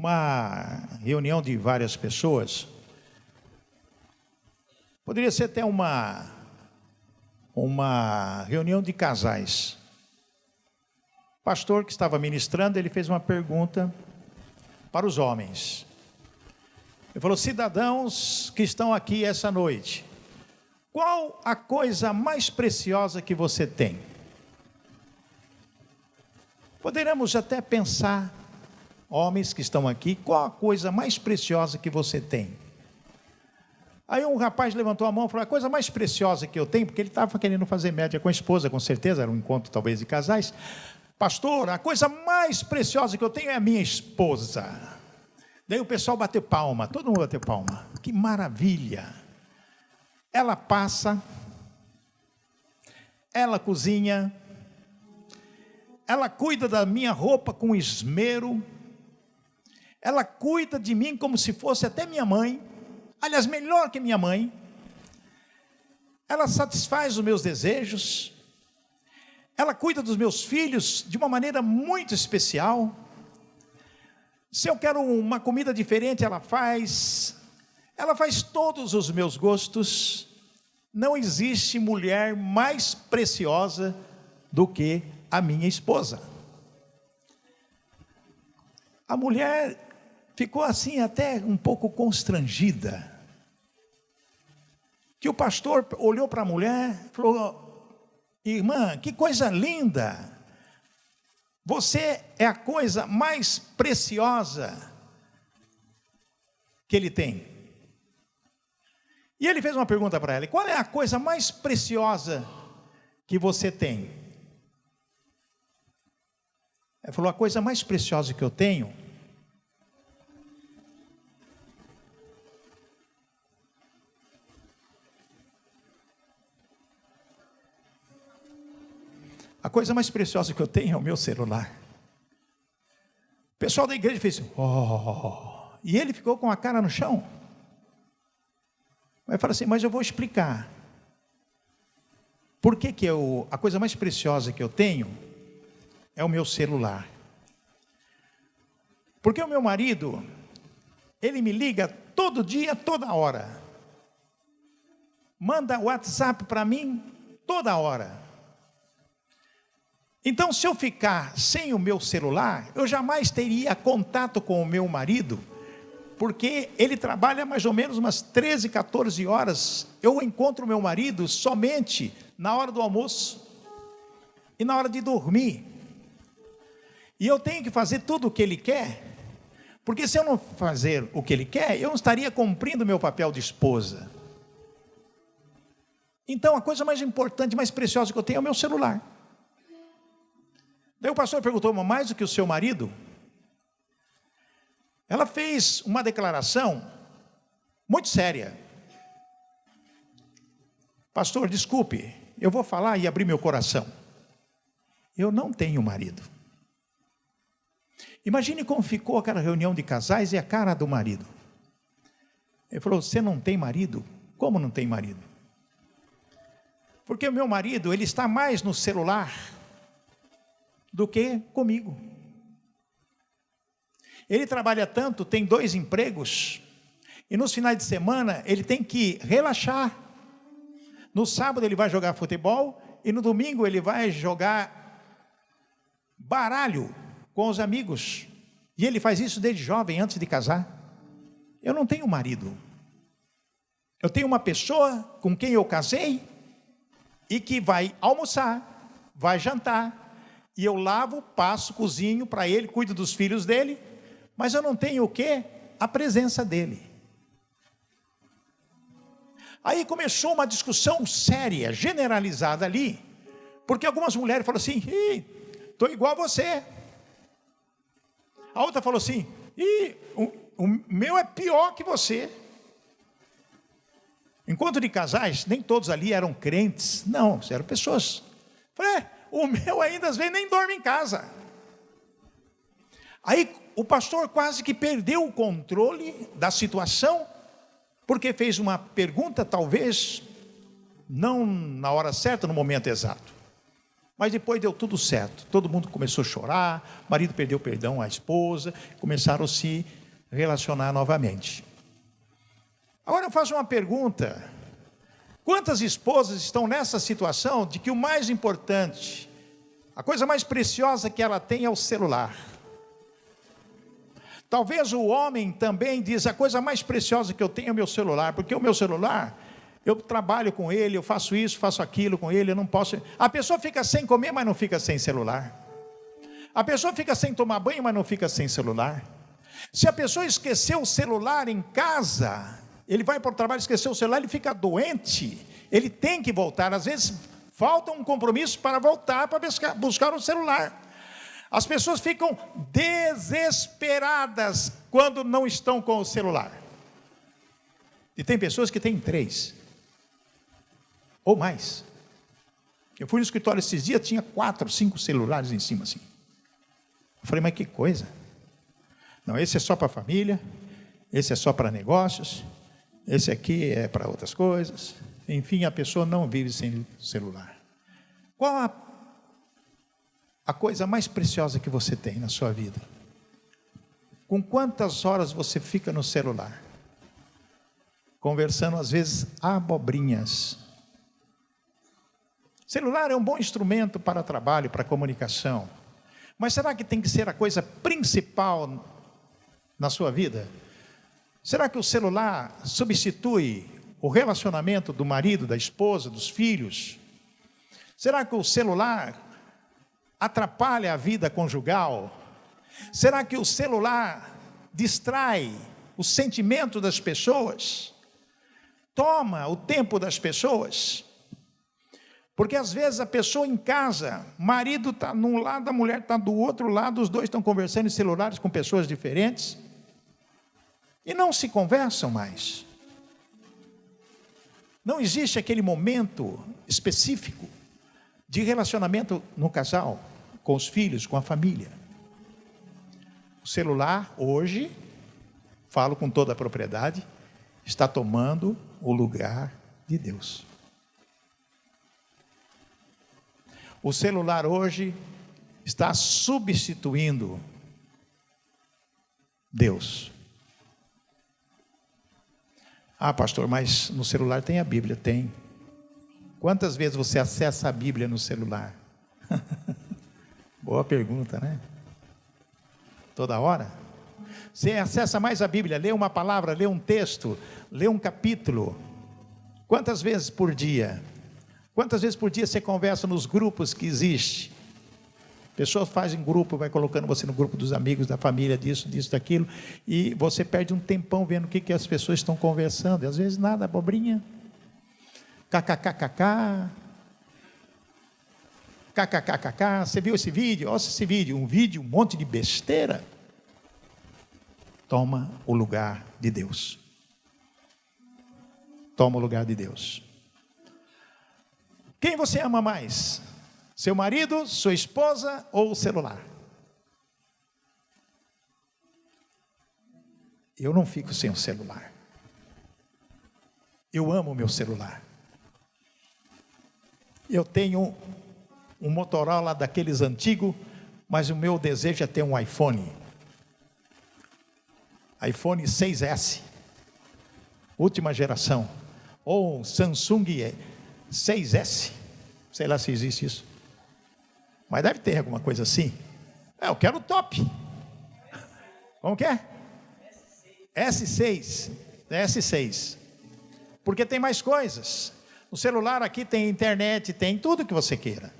uma reunião de várias pessoas. Poderia ser até uma reunião de casais. O pastor que estava ministrando, ele fez uma pergunta para os homens. Ele falou: cidadãos que estão aqui essa noite, qual a coisa mais preciosa que você tem? Poderemos até pensar, homens que estão aqui, qual a coisa mais preciosa que você tem? Aí um rapaz levantou a mão e falou: a coisa mais preciosa que eu tenho, porque ele estava querendo fazer média com a esposa, com certeza, era um encontro talvez de casais. Pastor, a coisa mais preciosa que eu tenho é a minha esposa. Daí o pessoal bateu palma, todo mundo bateu palma. Que maravilha! Ela passa, ela cozinha, ela cuida da minha roupa com esmero, ela cuida de mim como se fosse até minha mãe, aliás, melhor que minha mãe. Ela satisfaz os meus desejos, ela cuida dos meus filhos de uma maneira muito especial. Se eu quero uma comida diferente, ela faz todos os meus gostos. Não existe mulher mais preciosa do que a minha esposa. A mulher ficou assim até um pouco constrangida, que o pastor olhou para a mulher e falou: irmã, que coisa linda, você é a coisa mais preciosa que ele tem. E ele fez uma pergunta para ela: qual é a coisa mais preciosa que você tem? Ela falou: a coisa mais preciosa que eu tenho é o meu celular. O pessoal da igreja fez oh, e ele ficou com a cara no chão. Aí fala assim: mas eu vou explicar. Por que a coisa mais preciosa que eu tenho é o meu celular? Porque o meu marido, ele me liga todo dia, toda hora. Manda WhatsApp para mim toda hora. Então, se eu ficar sem o meu celular, eu jamais teria contato com o meu marido, porque ele trabalha mais ou menos umas 13, 14 horas. Eu encontro o meu marido somente na hora do almoço e na hora de dormir. E eu tenho que fazer tudo o que ele quer, porque se eu não fazer o que ele quer, eu não estaria cumprindo o meu papel de esposa. Então, a coisa mais importante, mais preciosa que eu tenho é o meu celular. Daí o pastor perguntou: mais do que o seu marido? Ela fez uma declaração muito séria. Pastor, desculpe, eu vou falar e abrir meu coração. Eu não tenho marido. Imagine como ficou aquela reunião de casais e a cara do marido. Ele falou: você não tem marido? Como não tem marido? Porque o meu marido, ele está mais no celular do que comigo. Ele trabalha tanto, tem 2 empregos, e nos finais de semana ele tem que relaxar. No sábado ele vai jogar futebol, e no domingo ele vai jogar baralho com os amigos, e ele faz isso desde jovem, antes de casar. Eu não tenho marido. Eu tenho uma pessoa com quem eu casei, e que vai almoçar, vai jantar, e eu lavo, passo, cozinho para ele, cuido dos filhos dele, mas eu não tenho o quê? A presença dele. Aí começou uma discussão séria, generalizada ali, porque algumas mulheres falaram assim: estou igual a você. A outra falou assim: o meu é pior que você. Encontro de casais, nem todos ali eram crentes, não, eram pessoas. Falei: o meu ainda às vezes nem dorme em casa. Aí o pastor quase que perdeu o controle da situação, porque fez uma pergunta, talvez não na hora certa, no momento exato. Mas depois deu tudo certo, todo mundo começou a chorar, o marido perdeu perdão à esposa, começaram a se relacionar novamente. Agora eu faço uma pergunta: quantas esposas estão nessa situação de que o mais importante, a coisa mais preciosa que ela tem é o celular? Talvez o homem também diz: a coisa mais preciosa que eu tenho é o meu celular, porque o meu celular, eu trabalho com ele, eu faço isso, faço aquilo com ele, eu não posso... A pessoa fica sem comer, mas não fica sem celular. A pessoa fica sem tomar banho, mas não fica sem celular. Se a pessoa esqueceu o celular em casa, ele vai para o trabalho, esqueceu o celular, ele fica doente, ele tem que voltar. Às vezes falta um compromisso para voltar para buscar o celular. As pessoas ficam desesperadas quando não estão com o celular. E tem pessoas que têm 3 ou mais. Eu fui no escritório esses dias, tinha 4, 5 celulares em cima assim. Eu falei: mas que coisa. Não, esse é só para a família, esse é só para negócios, esse aqui é para outras coisas. Enfim, a pessoa não vive sem celular. Qual a coisa mais preciosa que você tem na sua vida? Com quantas horas você fica no celular? Conversando às vezes abobrinhas. Celular é um bom instrumento para trabalho, para comunicação. Mas será que tem que ser a coisa principal na sua vida? Será que o celular substitui o relacionamento do marido, da esposa, dos filhos? Será que o celular atrapalha a vida conjugal? Será que o celular distrai o sentimento das pessoas? Toma o tempo das pessoas? Porque às vezes a pessoa em casa, o marido está num lado, a mulher está do outro lado, os dois estão conversando em celulares com pessoas diferentes, e não se conversam mais. Não existe aquele momento específico de relacionamento no casal, com os filhos, com a família. O celular hoje, falo com toda a propriedade, está tomando o lugar de Deus. O celular hoje está substituindo Deus. Ah, pastor, mas no celular tem a Bíblia? Tem. Quantas vezes você acessa a Bíblia no celular? Boa pergunta, né? Toda hora? Você acessa mais a Bíblia, lê uma palavra, lê um texto, lê um capítulo. Quantas vezes por dia? Quantas vezes por dia você conversa nos grupos que existe? Pessoas fazem grupo, vai colocando você no grupo dos amigos, da família, disso, daquilo, e você perde um tempão vendo o que as pessoas estão conversando, e às vezes nada, abobrinha, kkkk, você viu esse vídeo? Olha esse vídeo, um monte de besteira. Toma o lugar de Deus. Toma o lugar de Deus. Quem você ama mais? Seu marido, sua esposa ou o celular? Eu não fico sem o celular. Eu amo o meu celular. Eu tenho um Motorola daqueles antigos, mas o meu desejo é ter um iPhone 6S, última geração, ou um Samsung 6S, sei lá se existe isso, mas deve ter alguma coisa assim. Eu quero o top. Como que é? S6, porque tem mais coisas. O celular aqui tem internet, tem tudo que você queira,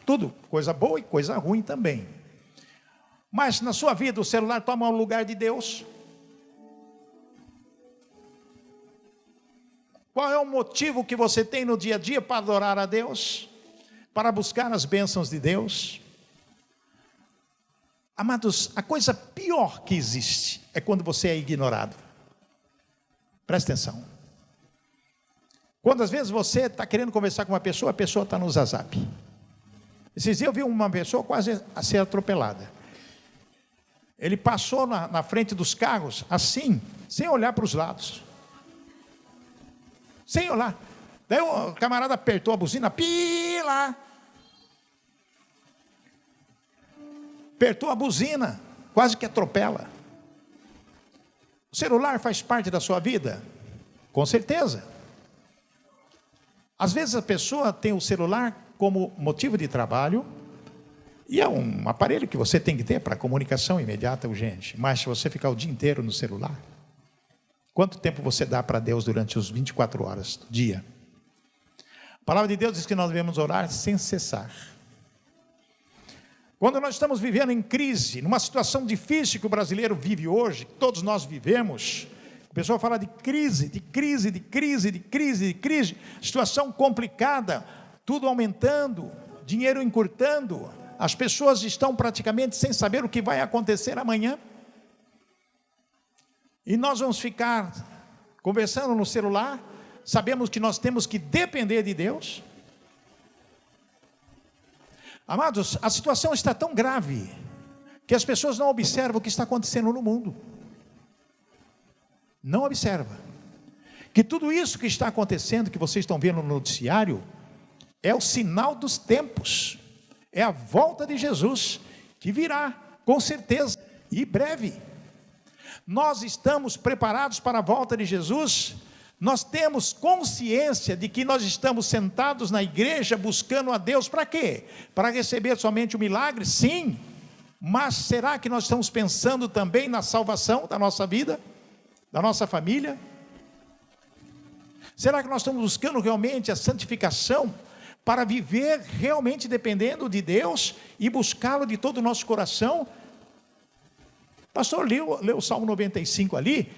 tudo, coisa boa e coisa ruim também. Mas na sua vida o celular toma o lugar de Deus? Qual é o motivo que você tem no dia a dia para adorar a Deus? Para buscar as bênçãos de Deus? Amados, a coisa pior que existe é quando você é ignorado. Presta atenção. Quando às vezes você está querendo conversar com uma pessoa, a pessoa está no WhatsApp. Esses dias eu vi uma pessoa quase a ser atropelada. Ele passou na frente dos carros, assim, sem olhar para os lados. Sem olhar. Daí o camarada apertou a buzina, pila. apertou a buzina, quase que atropela. O celular faz parte da sua vida? Com certeza. Às vezes a pessoa tem o celular como motivo de trabalho, e é um aparelho que você tem que ter para comunicação imediata, urgente. Mas se você ficar o dia inteiro no celular, quanto tempo você dá para Deus durante os 24 horas do dia? A palavra de Deus diz que nós devemos orar sem cessar. Quando nós estamos vivendo em crise, numa situação difícil que o brasileiro vive hoje, que todos nós vivemos, a pessoa fala de crise, situação complicada, tudo aumentando, dinheiro encurtando, as pessoas estão praticamente sem saber o que vai acontecer amanhã. E nós vamos ficar conversando no celular, sabemos que nós temos que depender de Deus. Amados, a situação está tão grave, que as pessoas não observam o que está acontecendo no mundo. Não observa. Que tudo isso que está acontecendo, que vocês estão vendo no noticiário, é o sinal dos tempos. É a volta de Jesus, que virá, com certeza, e breve. Nós estamos preparados para a volta de Jesus. Nós temos consciência de que nós estamos sentados na igreja buscando a Deus para quê? Para receber somente o milagre? Sim. Mas será que nós estamos pensando também na salvação da nossa vida, da nossa família? Será que nós estamos buscando realmente a santificação para viver realmente dependendo de Deus e buscá-lo de todo o nosso coração? Pastor, leu o Salmo 95 ali,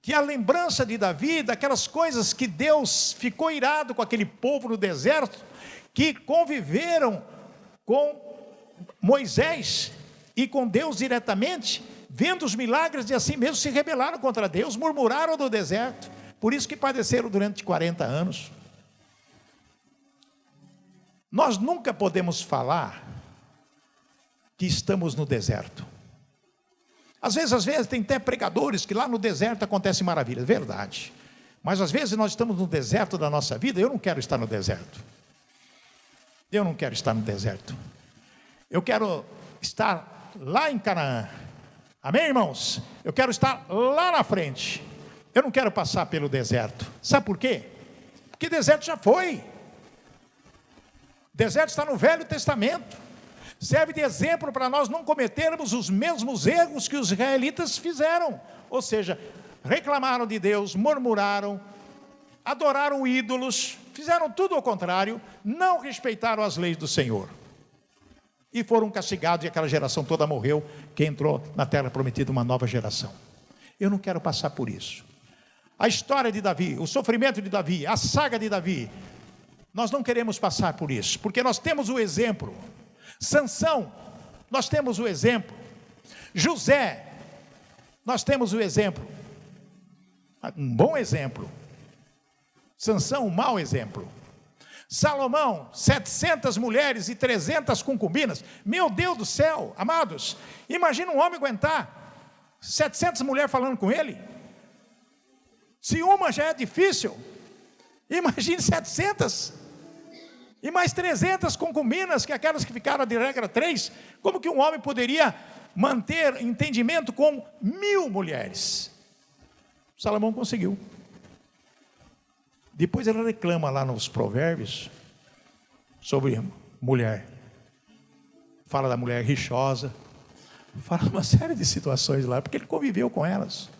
que a lembrança de Davi, daquelas coisas que Deus ficou irado com aquele povo no deserto, que conviveram com Moisés e com Deus diretamente, vendo os milagres e assim mesmo se rebelaram contra Deus, murmuraram do deserto, por isso que padeceram durante 40 anos. Nós nunca podemos falar que estamos no deserto. Às vezes tem até pregadores que lá no deserto acontecem maravilhas, verdade. Mas às vezes nós estamos no deserto da nossa vida. Eu não quero estar no deserto. Eu não quero estar no deserto. Eu quero estar lá em Canaã. Amém, irmãos? Eu quero estar lá na frente. Eu não quero passar pelo deserto. Sabe por quê? Porque deserto já foi. Deserto está no Velho Testamento. Serve de exemplo para nós não cometermos os mesmos erros que os israelitas fizeram. Ou seja, reclamaram de Deus, murmuraram, adoraram ídolos, fizeram tudo ao contrário, não respeitaram as leis do Senhor. E foram castigados e aquela geração toda morreu, que entrou na terra prometida uma nova geração. Eu não quero passar por isso. A história de Davi, o sofrimento de Davi, a saga de Davi, nós não queremos passar por isso, porque nós temos o exemplo. Sansão, nós temos o exemplo. José, nós temos o exemplo. Um bom exemplo. Sansão, um mau exemplo. Salomão, 700 mulheres e 300 concubinas. Meu Deus do céu, amados, imagina um homem aguentar 700 mulheres falando com ele. Se uma já é difícil, imagine 700. E mais 300 concubinas, que aquelas que ficaram de regra 3, como que um homem poderia manter entendimento com 1000 mulheres? Salomão conseguiu. Depois ele reclama lá nos provérbios, sobre mulher. Fala da mulher rixosa, fala uma série de situações lá, porque ele conviveu com elas.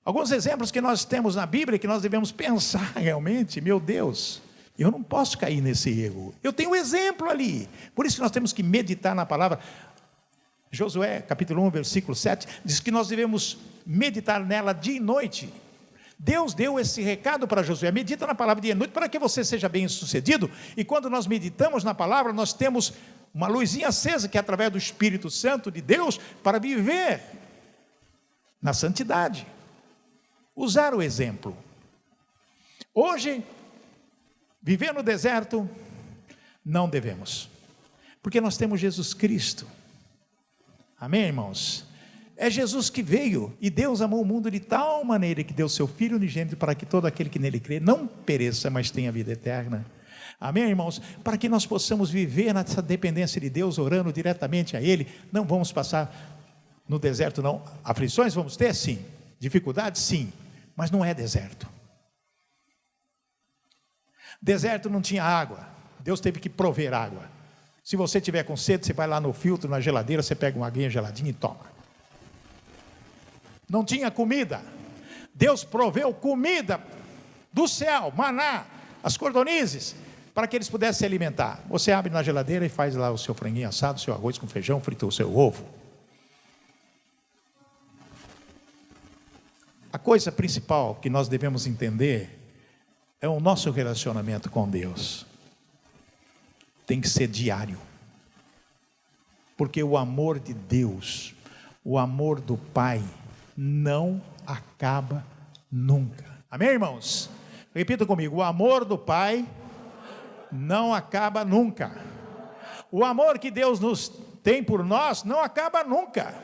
Alguns exemplos que nós temos na Bíblia, que nós devemos pensar realmente, meu Deus, eu não posso cair nesse erro. Eu tenho um exemplo ali. Por isso que nós temos que meditar na palavra. Josué, capítulo 1, versículo 7, diz que nós devemos meditar nela dia e noite. Deus deu esse recado para Josué: medita na palavra dia e noite, para que você seja bem sucedido. E quando nós meditamos na palavra, nós temos uma luzinha acesa, que é através do Espírito Santo de Deus, para viver na santidade. Usar o exemplo. Hoje, viver no deserto, não devemos, porque nós temos Jesus Cristo. Amém, irmãos? É Jesus que veio, e Deus amou o mundo de tal maneira que deu seu Filho unigênito, para que todo aquele que nele crê não pereça, mas tenha vida eterna. Amém, irmãos? Para que nós possamos viver nessa dependência de Deus, orando diretamente a Ele. Não vamos passar no deserto, não. Aflições vamos ter, sim. Dificuldades, sim. Mas não é deserto. Deserto não tinha água. Deus teve que prover água. Se você tiver com sede, você vai lá no filtro, na geladeira, você pega uma aguinha geladinha e toma. Não tinha comida. Deus proveu comida do céu, maná, as cordonizes, para que eles pudessem se alimentar. Você abre na geladeira e faz lá o seu franguinho assado, o seu arroz com feijão, frita o seu ovo. A coisa principal que nós devemos entender é o nosso relacionamento com Deus. Tem que ser diário. Porque o amor de Deus, o amor do Pai, não acaba nunca. Amém, irmãos? Repita comigo: o amor do Pai não acaba nunca. O amor que Deus nos tem por nós não acaba nunca.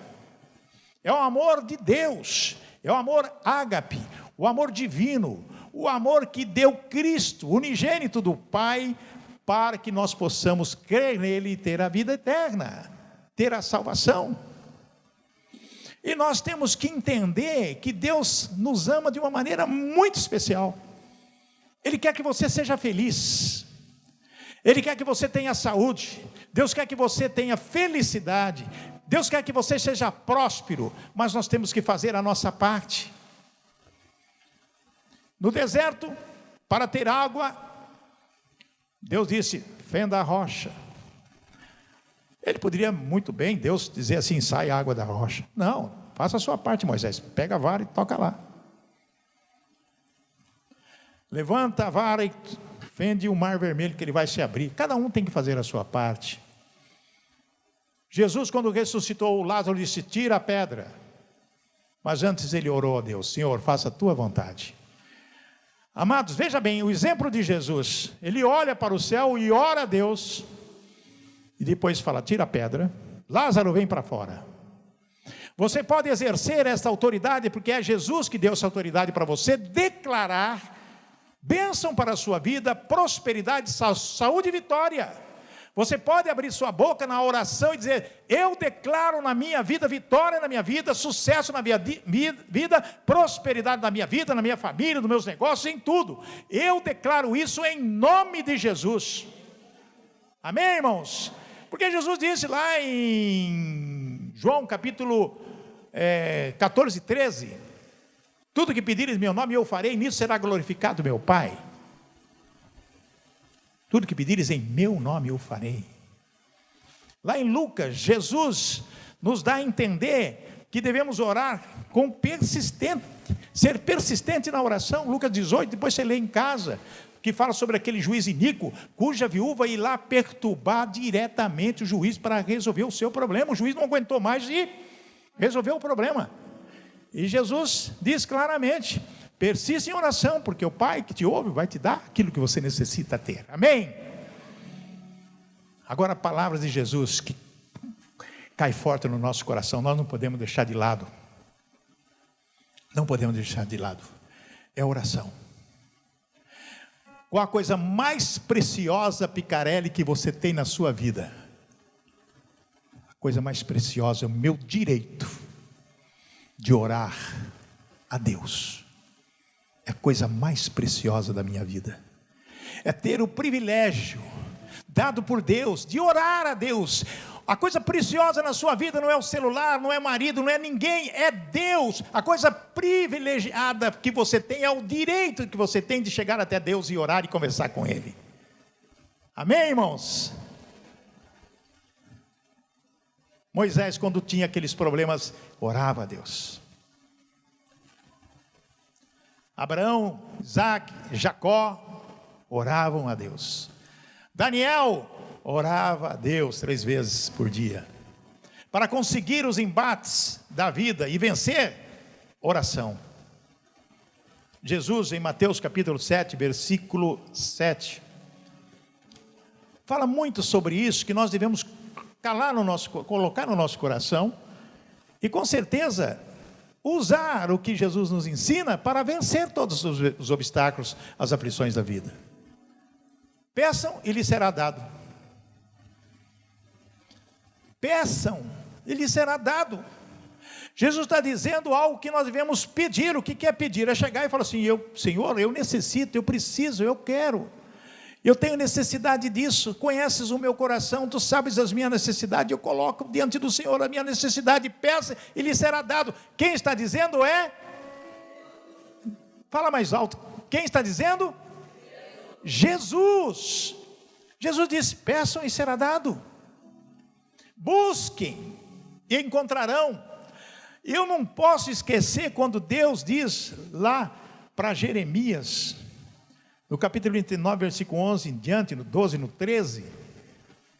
É o amor de Deus, é o amor ágape, o amor divino, o amor que deu Cristo, unigênito do Pai, para que nós possamos crer nele e ter a vida eterna, ter a salvação. E nós temos que entender que Deus nos ama de uma maneira muito especial. Ele quer que você seja feliz. Ele quer que você tenha saúde. Deus quer que você tenha felicidade. Deus quer que você seja próspero. Mas nós temos que fazer a nossa parte. No deserto, para ter água, Deus disse: fenda a rocha. Ele poderia muito bem, Deus, dizer assim: sai água da rocha. Não, faça a sua parte, Moisés. Pega a vara e toca lá. Levanta a vara e fende o mar vermelho, que ele vai se abrir. Cada um tem que fazer a sua parte. Jesus, quando ressuscitou Lázaro, disse: tira a pedra. Mas antes ele orou a Deus: Senhor, faça a tua vontade. Amados, veja bem, o exemplo de Jesus. Ele olha para o céu e ora a Deus. E depois fala: tira a pedra. Lázaro, vem para fora. Você pode exercer essa autoridade, porque é Jesus que deu essa autoridade para você declarar bênção para a sua vida, prosperidade, saúde e vitória. Você pode abrir sua boca na oração e dizer: eu declaro na minha vida vitória na minha vida, sucesso na minha vida, prosperidade na minha vida, na minha família, nos meus negócios, em tudo. Eu declaro isso em nome de Jesus. Amém, irmãos? Porque Jesus disse lá em João capítulo 14, 13: tudo que pedires em meu nome eu farei, nisso será glorificado meu Pai. Tudo que pedires em meu nome eu farei. Lá em Lucas, Jesus nos dá a entender que devemos orar com persistente, ser persistente na oração. Lucas 18, depois você lê em casa, que fala sobre aquele juiz iníquo, cuja viúva ia lá perturbar diretamente o juiz para resolver o seu problema. O juiz não aguentou mais e resolveu o problema. E Jesus diz claramente: persista em oração, porque o Pai que te ouve vai te dar aquilo que você necessita ter. Amém? Agora, palavras de Jesus que cai forte no nosso coração, nós não podemos deixar de lado. Não podemos deixar de lado. É oração. Qual a coisa mais preciosa, Picarelli, que você tem na sua vida? A coisa mais preciosa é o meu direito de orar a Deus. É a coisa mais preciosa da minha vida. É ter o privilégio dado por Deus de orar a Deus. A coisa preciosa na sua vida não é o celular, não é marido, não é ninguém, é Deus. A coisa privilegiada que você tem é o direito que você tem de chegar até Deus e orar e conversar com Ele. Amém, irmãos? Moisés, quando tinha aqueles problemas, orava a Deus. Abraão, Isaac, Jacó oravam a Deus. Daniel orava a Deus 3 vezes por dia. Para conseguir os embates da vida e vencer, oração. Jesus, em Mateus capítulo 7, versículo 7, fala muito sobre isso, que nós devemos colocar no nosso coração, e com certeza usar o que Jesus nos ensina para vencer todos os obstáculos, as aflições da vida. Peçam e lhes será dado. Peçam e lhes será dado. Jesus está dizendo algo que nós devemos pedir. O que é pedir? É chegar e falar assim: Senhor, eu necessito, eu preciso, eu quero. Eu tenho necessidade disso. Conheces o meu coração, tu sabes as minhas necessidades. Eu coloco diante do Senhor a minha necessidade. Peça e lhe será dado. Quem está dizendo é... Fala mais alto. Quem está dizendo? Jesus. Jesus disse: peçam e será dado. Busquem e encontrarão. Eu não posso esquecer quando Deus diz lá para Jeremias, no capítulo 29, versículo 11 em diante, no 12, no 13,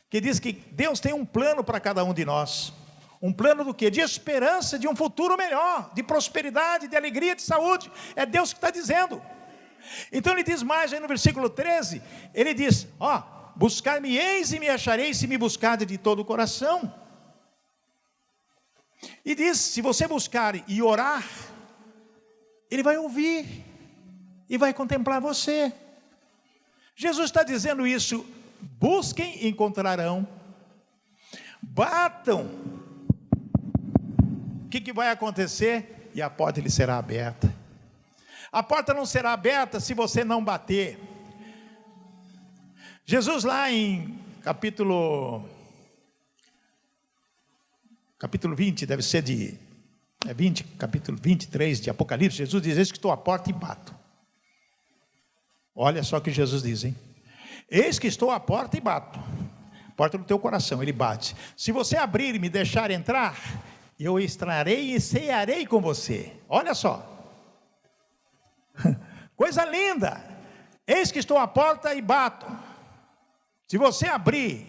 que diz que Deus tem um plano para cada um de nós. Um plano do quê? De esperança, de um futuro melhor, de prosperidade, de alegria, de saúde. É Deus que está dizendo. Então ele diz mais aí no versículo 13, ele diz: buscar-me-eis e me achareis, se me buscardes de todo o coração. E diz: se você buscar e orar, Ele vai ouvir e vai contemplar você. Jesus está dizendo isso: busquem e encontrarão, batam. O que vai acontecer? E a porta lhe será aberta. A porta não será aberta se você não bater. Jesus lá em capítulo 20, deve ser capítulo 23 de Apocalipse, Jesus diz: eis que estou à porta e bato. Olha só o que Jesus diz, hein? Eis que estou à porta e bato. Porta do teu coração, ele bate. Se você abrir e me deixar entrar, eu estarei e cearei com você. Olha só. Coisa linda. Eis que estou à porta e bato. Se você abrir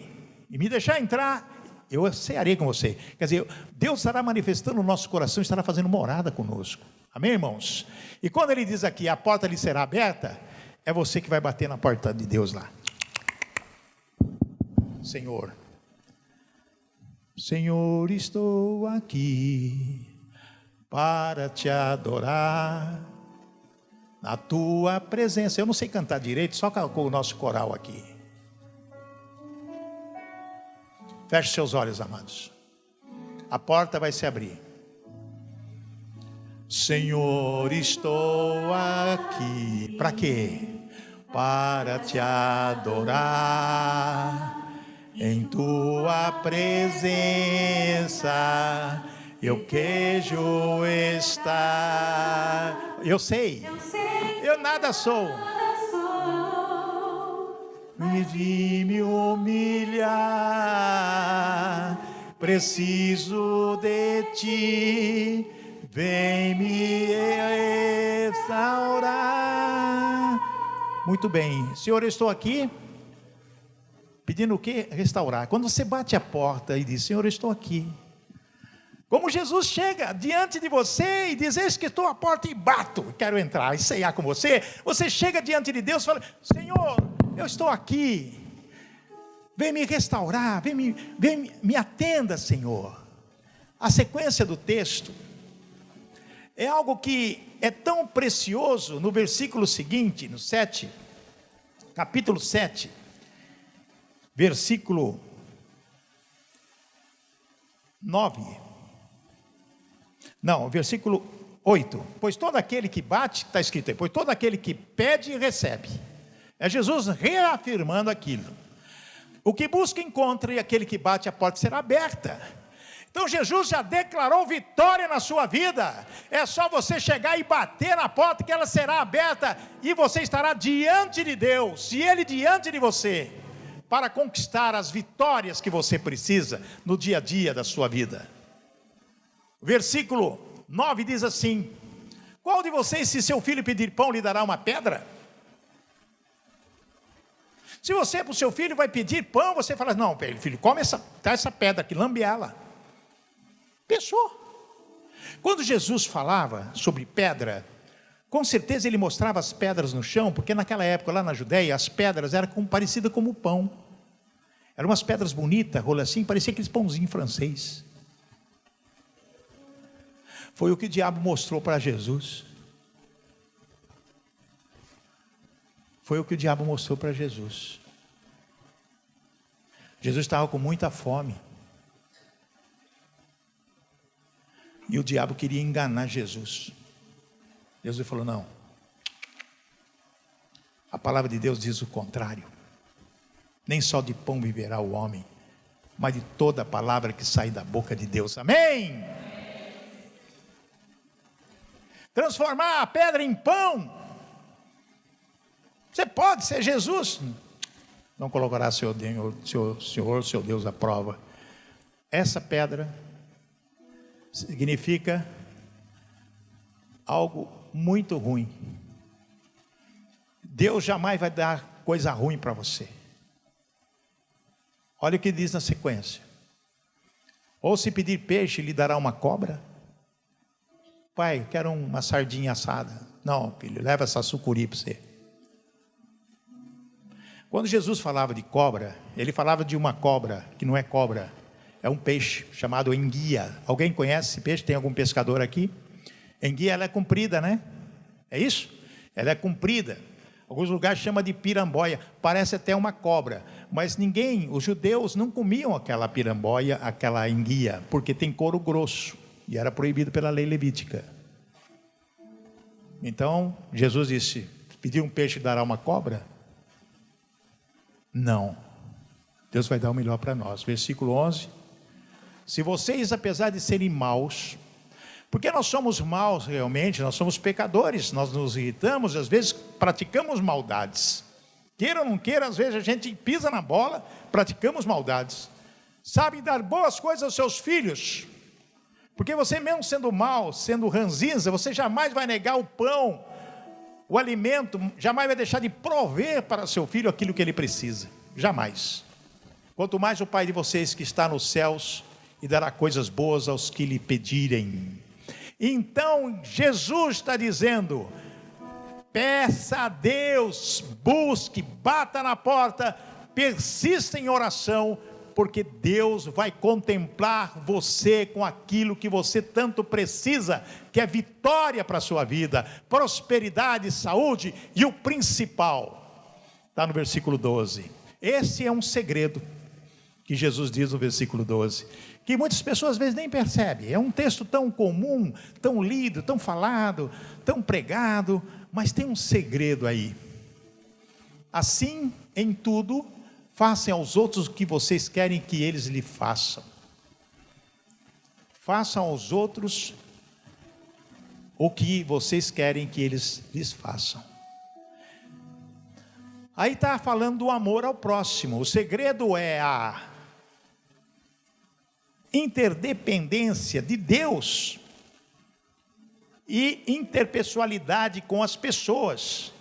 e me deixar entrar, eu cearei com você. Quer dizer, Deus estará manifestando no nosso coração, estará fazendo morada conosco. Amém, irmãos? E quando ele diz aqui: a porta lhe será aberta, é você que vai bater na porta de Deus lá. Senhor, Senhor, estou aqui para te adorar na tua presença. Eu não sei cantar direito, só com o nosso coral aqui. Feche seus olhos, amados. A porta vai se abrir. Senhor, estou aqui. Para quê? Para te adorar em tua presença. Eu quero estar. Eu sei. Eu nada sou. Me vi me humilhar, preciso de ti, vem me restaurar. Muito bem, Senhor, eu estou aqui pedindo o quê? Restaurar. Quando você bate a porta e diz: Senhor, eu estou aqui, como Jesus chega diante de você e diz: eis que estou à porta e bato, quero entrar e ceiar com você. Você chega diante de Deus e fala: Senhor, eu estou aqui, vem me restaurar, vem me atenda, Senhor. A sequência do texto é algo que é tão precioso. No versículo seguinte, no 7, capítulo 7, versículo 9, não, versículo 8, pois todo aquele que bate, está escrito aí, pois todo aquele que pede, recebe. É Jesus reafirmando aquilo. O que busca, encontra, e aquele que bate, a porta será aberta. Então Jesus já declarou vitória na sua vida. É só você chegar e bater na porta que ela será aberta, e você estará diante de Deus, e Ele diante de você, para conquistar as vitórias que você precisa no dia a dia da sua vida. O versículo 9 diz assim: qual de vocês, se seu filho pedir pão, lhe dará uma pedra? Se você para o seu filho vai pedir pão, você fala: não, filho, come essa pedra aqui, lambe ela. Pensou? Quando Jesus falava sobre pedra, com certeza ele mostrava as pedras no chão, porque naquela época lá na Judéia, as pedras eram parecidas como pão. Eram umas pedras bonitas, rola assim, parecia aqueles pãozinhos francês. Foi o que o diabo mostrou para Jesus. Foi o que o diabo mostrou para Jesus. Jesus estava com muita fome. E o diabo queria enganar Jesus. Jesus falou: não. A palavra de Deus diz o contrário. Nem só de pão viverá o homem, mas de toda a palavra que sai da boca de Deus. Amém? Transformar a pedra em pão. Você pode ser Jesus. Não colocará seu Deus à prova. Essa pedra significa algo muito ruim. Deus jamais vai dar coisa ruim para você. Olha o que diz na sequência: ou se pedir peixe, lhe dará uma cobra. Pai, quero uma sardinha assada. Não, filho, leva essa sucuri para você. Quando Jesus falava de cobra, ele falava de uma cobra, que não é cobra, é um peixe chamado enguia. Alguém conhece esse peixe? Tem algum pescador aqui? Enguia, ela é comprida, né? É isso? Ela é comprida. Alguns lugares chamam de piramboia, parece até uma cobra, mas os judeus não comiam aquela piramboia, aquela enguia, porque tem couro grosso, e era proibido pela lei levítica. Então, Jesus disse: pedir um peixe dará uma cobra? Não, Deus vai dar o melhor para nós. Versículo 11: se vocês, apesar de serem maus, porque nós somos maus realmente, nós somos pecadores, nós nos irritamos, às vezes praticamos maldades, queira ou não queira, às vezes a gente pisa na bola, praticamos maldades. Sabem dar boas coisas aos seus filhos, porque você mesmo sendo mau, sendo ranzinza, você jamais vai negar o pão, o alimento, jamais vai deixar de prover para seu filho aquilo que ele precisa, jamais. Quanto mais o Pai de vocês que está nos céus, e dará coisas boas aos que lhe pedirem. Então Jesus está dizendo: peça a Deus, busque, bata na porta, persista em oração, porque Deus vai contemplar você com aquilo que você tanto precisa, que é vitória para a sua vida, prosperidade, saúde, e o principal, está no versículo 12, esse é um segredo, que Jesus diz no versículo 12, que muitas pessoas às vezes nem percebem, é um texto tão comum, tão lido, tão falado, tão pregado, mas tem um segredo aí. Assim, em tudo, façam aos outros o que vocês querem que eles lhe façam. Façam aos outros o que vocês querem que eles lhes façam. Aí está falando do amor ao próximo. O segredo é a interdependência de Deus e interpessoalidade com as pessoas.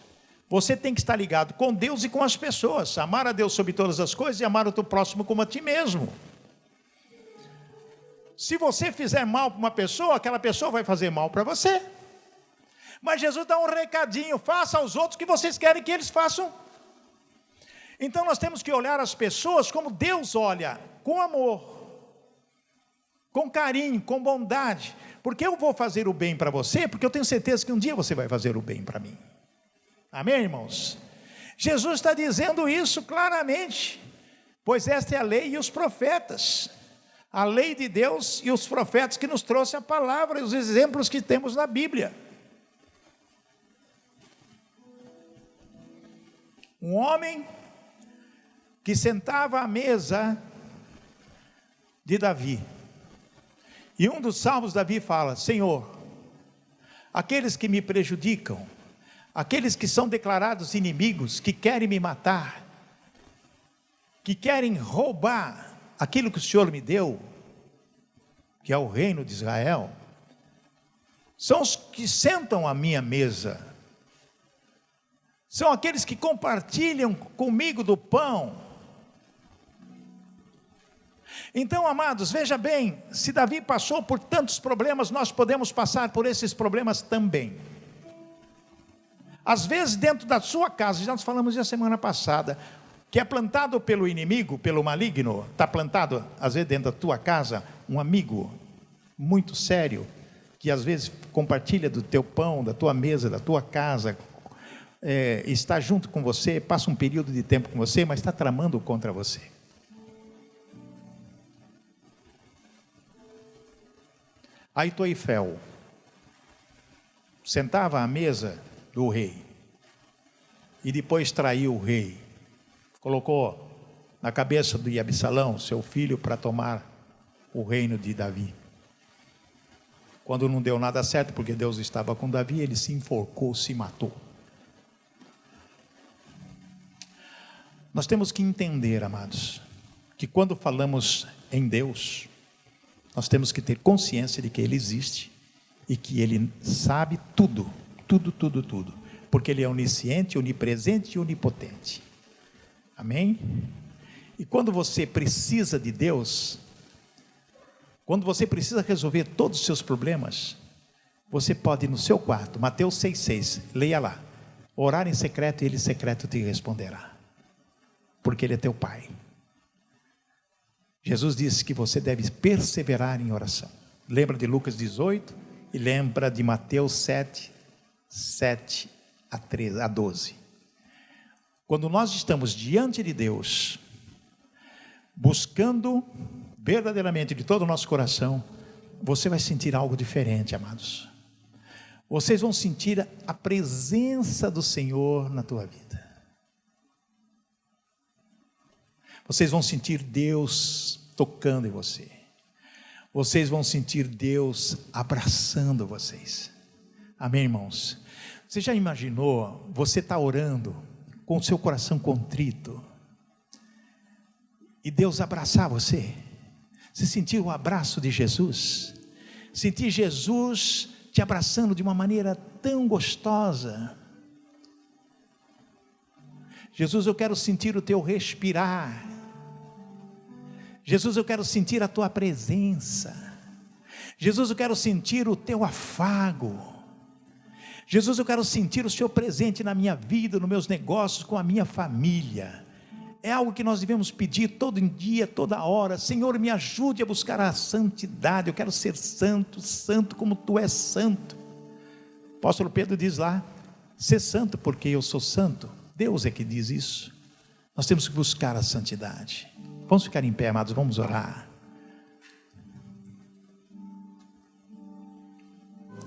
Você tem que estar ligado com Deus e com as pessoas, amar a Deus sobre todas as coisas e amar o teu próximo como a ti mesmo. Se você fizer mal para uma pessoa, aquela pessoa vai fazer mal para você. Mas Jesus dá um recadinho: faça aos outros o que vocês querem que eles façam. Então nós temos que olhar as pessoas como Deus olha, com amor, com carinho, com bondade, porque eu vou fazer o bem para você, porque eu tenho certeza que um dia você vai fazer o bem para mim. Amém, irmãos? Jesus está dizendo isso claramente, pois esta é a lei e os profetas, a lei de Deus e os profetas que nos trouxe a palavra e os exemplos que temos na Bíblia. Um homem que sentava à mesa de Davi, e um dos salmos Davi fala: Senhor, aqueles que me prejudicam, aqueles que são declarados inimigos, que querem me matar, que querem roubar aquilo que o Senhor me deu, que é o reino de Israel, são os que sentam à minha mesa, são aqueles que compartilham comigo do pão. Então, amados, veja bem, se Davi passou por tantos problemas, nós podemos passar por esses problemas também. Às vezes dentro da sua casa, já nós falamos isso semana passada, que é plantado pelo inimigo, pelo maligno, está plantado às vezes dentro da tua casa, um amigo muito sério, que às vezes compartilha do teu pão, da tua mesa, da tua casa, está junto com você, passa um período de tempo com você, mas está tramando contra você. Aitoifel sentava à mesa do rei e depois traiu o rei, colocou na cabeça de Absalão, seu filho, para tomar o reino de Davi. Quando não deu nada certo, porque Deus estava com Davi, ele se enforcou, se matou. Nós temos que entender, amados, que quando falamos em Deus, nós temos que ter consciência de que Ele existe e que Ele sabe tudo, tudo, porque Ele é onisciente, onipresente e onipotente. Amém? E quando você precisa de Deus, quando você precisa resolver todos os seus problemas, você pode ir no seu quarto, Mateus 6,6, leia lá, orar em secreto e Ele secreto te responderá, porque Ele é teu Pai. Jesus disse que você deve perseverar em oração. Lembra de Lucas 18 e lembra de Mateus 7 a 12. Quando nós estamos diante de Deus, buscando verdadeiramente de todo o nosso coração, você vai sentir algo diferente, amados. Vocês vão sentir a presença do Senhor na tua vida. Vocês vão sentir Deus tocando em você. Vocês vão sentir Deus abraçando vocês. Amém, irmãos? Você já imaginou, você está orando com o seu coração contrito e Deus abraçar você? Você sentiu o abraço de Jesus? Sentir Jesus te abraçando de uma maneira tão gostosa. Jesus, eu quero sentir o teu respirar. Jesus, eu quero sentir a tua presença. Jesus, eu quero sentir o teu afago. Jesus, eu quero sentir o Senhor presente na minha vida, nos meus negócios, com a minha família. É algo que nós devemos pedir todo dia, toda hora. Senhor, me ajude a buscar a santidade. Eu quero ser santo, santo como tu és santo. O apóstolo Pedro diz lá, ser santo porque eu sou santo. Deus é que diz isso. Nós temos que buscar a santidade. Vamos ficar em pé, amados, vamos orar.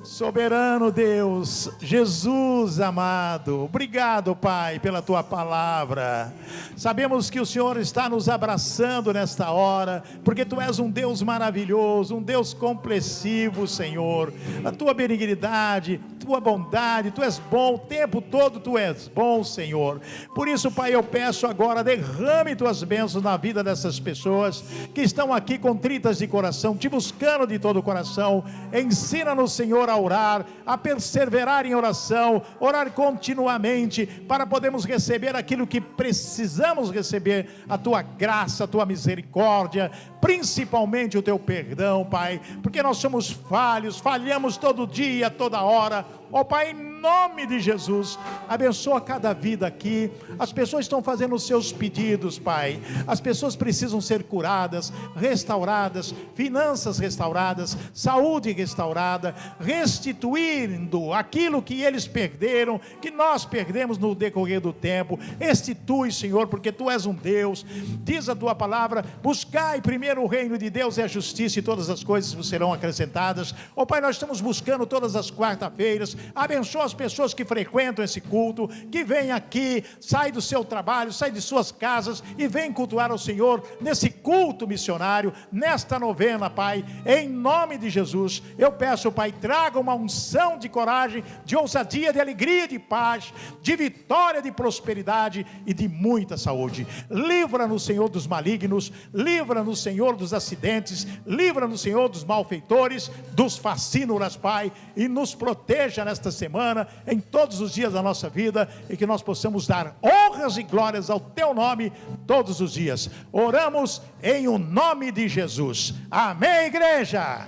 Soberano Deus, Jesus amado, obrigado, Pai, pela tua palavra. Sabemos que o Senhor está nos abraçando nesta hora, porque tu és um Deus maravilhoso, um Deus complessivo, Senhor. A tua benignidade, tua bondade, tu és bom o tempo todo, tu és bom, Senhor. Por isso, Pai, eu peço agora, derrame tuas bênçãos na vida dessas pessoas que estão aqui contritas de coração, te buscando de todo o coração. Ensina-nos, Senhor, a orar, a perseverar em oração, orar continuamente, para podermos receber aquilo que precisamos receber, a tua graça, a tua misericórdia, principalmente o teu perdão, Pai, porque nós somos falhos, falhamos todo dia, toda hora. Ó Pai, em nome de Jesus, abençoa cada vida aqui. As pessoas estão fazendo os seus pedidos, Pai. As pessoas precisam ser curadas, restauradas, finanças restauradas, saúde restaurada, restituindo aquilo que eles perderam, que nós perdemos no decorrer do tempo. Restitui, Senhor, porque tu és um Deus. Diz a tua palavra, buscai primeiro o reino de Deus e a justiça, e todas as coisas vos serão acrescentadas. Ó Pai, nós estamos buscando todas as quarta-feiras. Abençoa as pessoas que frequentam esse culto, que vêm aqui, sai do seu trabalho, sai de suas casas e vem cultuar ao Senhor nesse culto missionário, nesta novena, Pai, em nome de Jesus. Eu peço, Pai, traga uma unção de coragem, de ousadia, de alegria, de paz, de vitória, de prosperidade e de muita saúde. Livra-nos, Senhor, dos malignos, livra-nos, Senhor, dos acidentes, livra-nos, Senhor, dos malfeitores, dos facínoras, Pai, e nos proteja nesta semana, em todos os dias da nossa vida, e que nós possamos dar honras e glórias ao teu nome todos os dias. Oramos em o nome de Jesus. Amém, igreja.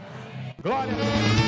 Glória a Deus.